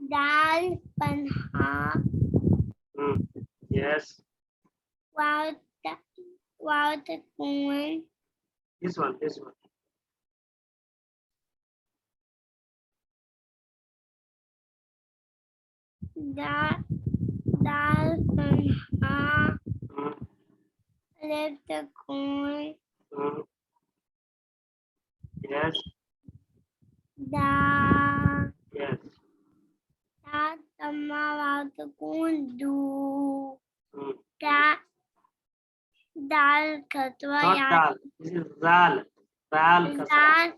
Dal panha. Yes. Wow the corn. This one. Dal panha. Alif the corn. Yes. Da. Yes. Da tama wow the corn. Do. Dal katwa Not dal. This is zal. Zal kasra.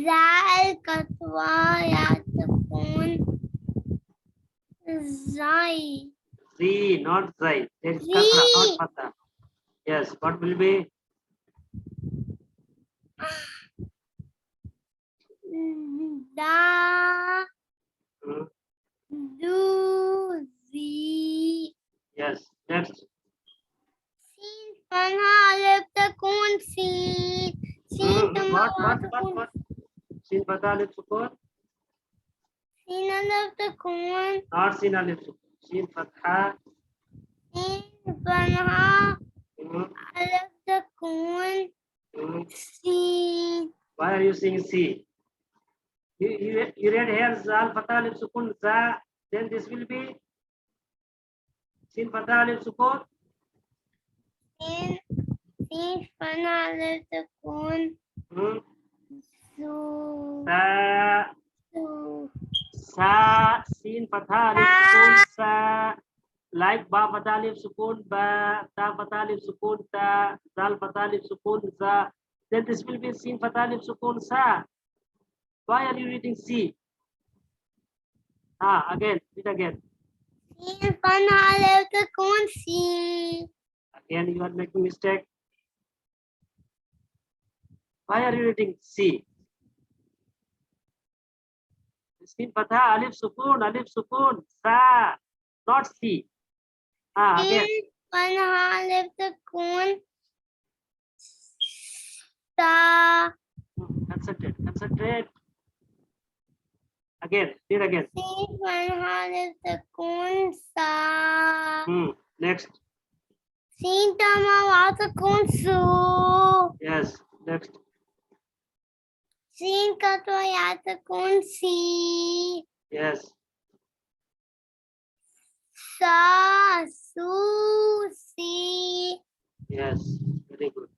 Zal katwa yatakun zai. Z, not zai. There is kasra, not fatha. Yes. What will be? Da do zi. Yes. Next. Sin panha alif takun sin. Sin What? Sin fatha alif sukun. Sin alif takun. Not sin alif sukun. Sin fatha. Sin panha alif takun sin. Why are you saying C? You read here zal fatha alif sukun za. Then this will be sin fatha alif sukun. Sin panha alif takun su. Sa sin fatha alif sukun sa, like ba fatha alif sukun ba, ta fatha alif sukun ta, dal fatha alif sukun za. Then this will be sin fatha alif sukun sa. Why are you reading C? Again, read again. Sin panha alif takun si. Again, you are making mistake. Why are you reading C? Sin fatha alif sukun sa, not C. Again. Sin panha alif takun sa. Concentrate. Again, read again. Sin panha alif takun sa. Next. Sin tama wow takun su. Yes, next. Sin katwa yatakun si. Yes. Sa su si. Yes, very good.